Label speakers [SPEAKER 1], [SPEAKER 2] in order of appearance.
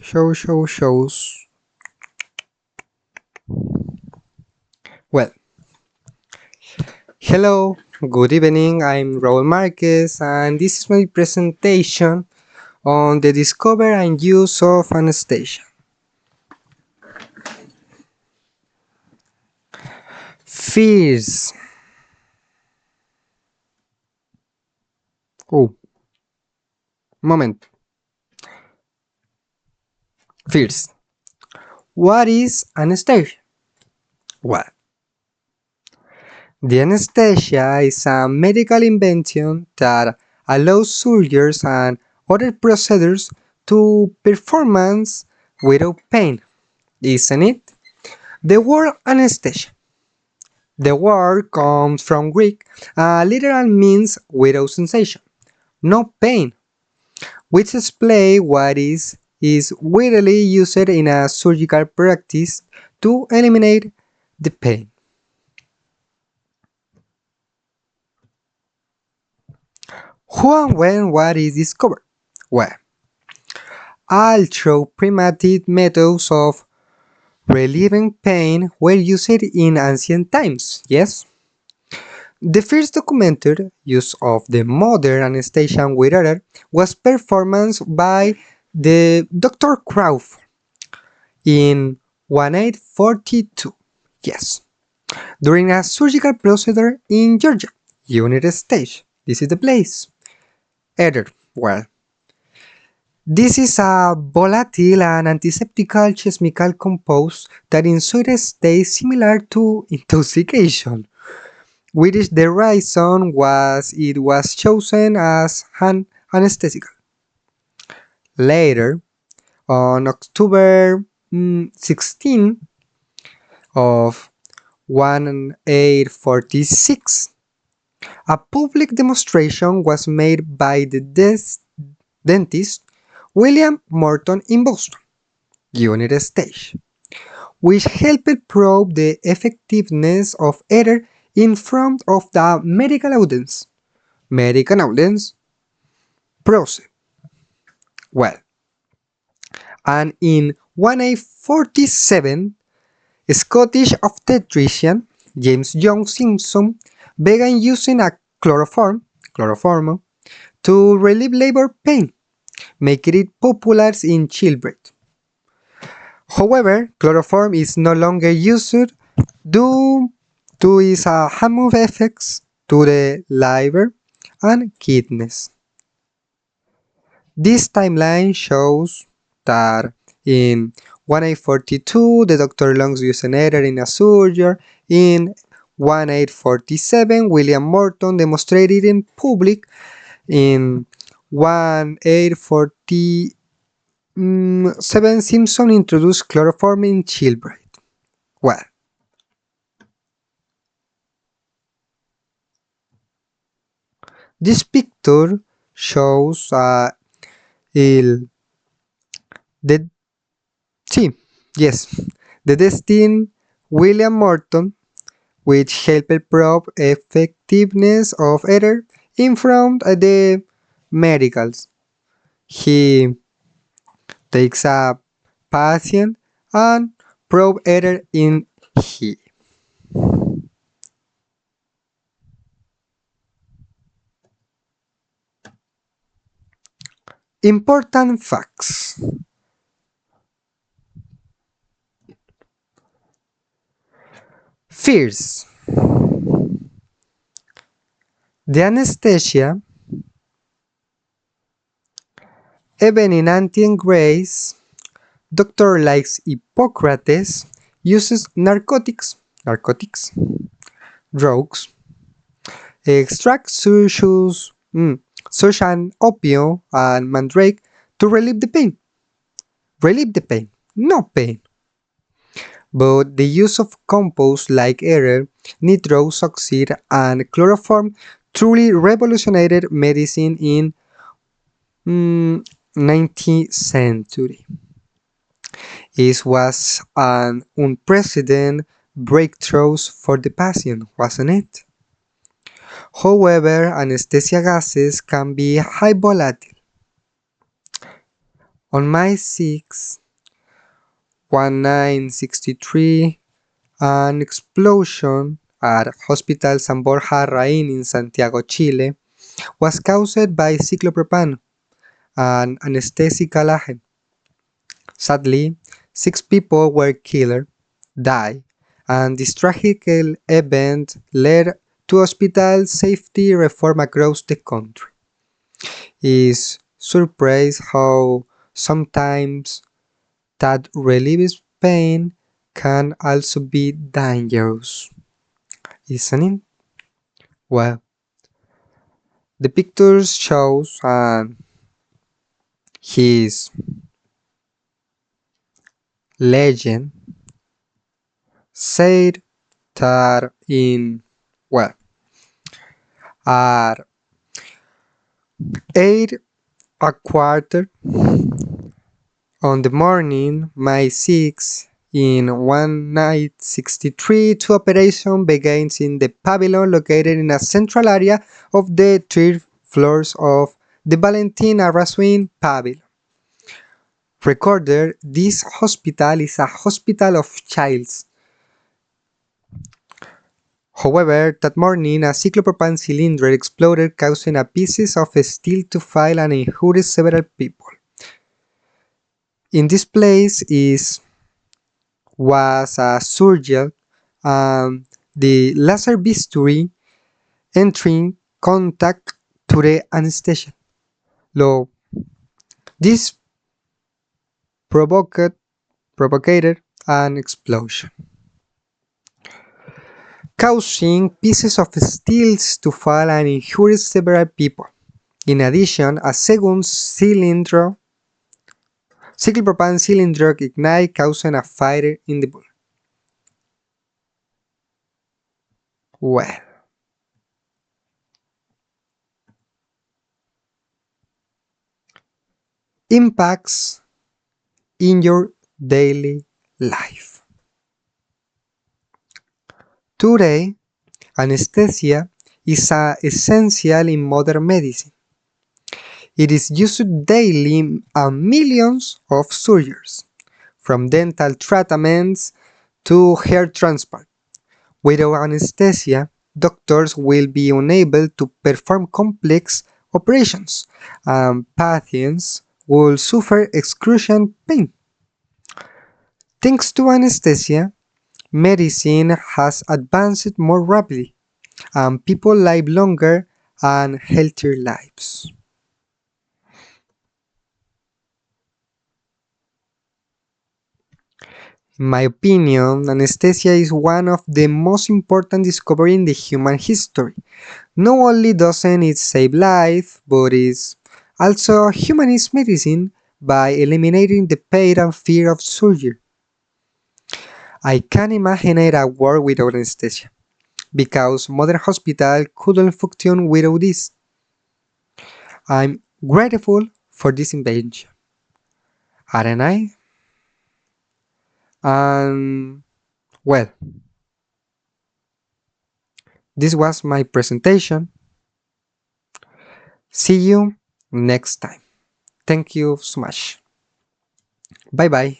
[SPEAKER 1] Shows. Well, hello, good evening. I'm Raul Marquez, and this is my presentation on the discovery and use of anesthesia. Fears. Oh, moment. Fears. What is anesthesia? Well, the anesthesia is a medical invention that allows surgeons and other procedures to perform without pain, isn't it? The word anesthesia. The word comes from Greek, literal means without sensation, no pain, which explains what is widely used in a surgical practice to eliminate the pain. Who and when what is discovered? Well, all through primitive methods of relieving pain were used in ancient times, yes? The first documented use of the modern anesthesia wearer was performed by the Dr. Crawford in 1842, yes, during a surgical procedure in Georgia, United States. This is the place. Ether, well, this is a volatile and antiseptical chemical compound that in certain states similar to intoxication, which the reason was it was chosen as an anesthetic. Later, on October 16 of 1846, a public demonstration was made by the dentist William Morton in Boston, United States, which helped prove the effectiveness of ether in front of the medical audience. Medical audience process. Well, and in 1847, Scottish obstetrician James Young Simpson began using a chloroform to relieve labor pain, making it popular in childbirth. However, chloroform is no longer used due to its harmful effects to the liver and kidneys. This timeline shows that in 1842 the Dr. Longs used an error in a surgery. In 1847 William Morton demonstrated in public. In 1847 Simpson introduced chloroform in childbirth. Well, this picture shows the the destined William Morton, which helped prove effectiveness of ether in front of the medicals. He takes a patient and probe ether in he. Important facts. Fears. The anesthesia, even in ancient Greece, doctor like Hippocrates uses narcotics, drugs, extracts such as opium and mandrake to relieve the pain. Relieve the pain, no pain. But the use of compounds like ether, nitrous oxide, and chloroform truly revolutionized medicine in 19th century. It was an unprecedented breakthrough for the patient, wasn't it? However, anesthesia gases can be high volatile. On May 6, 1963, an explosion at Hospital San Borja Rain in Santiago, Chile, was caused by cyclopropane, an anesthesical agent. Sadly, 6 people were killed, died, and this tragic event led to hospital safety reform across the country. It's surprising how sometimes that relieves pain can also be dangerous, isn't it? Well, the pictures shows his legend said that in well at 8 a.15 on the morning, May 6, in 1963, two operations began in the pavilion located in a central area of the third floors of the Valentin Arrasuin pavilion. Recorded, this hospital is a hospital of childs. However, that morning, a cyclopropane cylinder exploded, causing a pieces of steel to fly and injuring several people. In this place was a surgeon and the laser bisturi entering contact to the anesthesia. This provocated an explosion, causing pieces of steel to fall and injuring several people. In addition, a second cyclopropane cylinder ignited, causing a fire in the building. Well, impacts in your daily life. Today, anesthesia is essential in modern medicine. It is used daily in millions of surgeries, from dental treatments to hair transplant. Without anesthesia, doctors will be unable to perform complex operations, and patients will suffer excruciating pain. Thanks to anesthesia, medicine has advanced more rapidly, and people live longer and healthier lives. In my opinion, anesthesia is one of the most important discoveries in the human history. Not only doesn't it save life, but it also humanizes medicine by eliminating the pain and fear of surgery. I can't imagine a world without anesthesia, because modern hospitals couldn't function without this. I'm grateful for this invention, aren't I? And well, this was my presentation. See you next time. Thank you so much. Bye bye.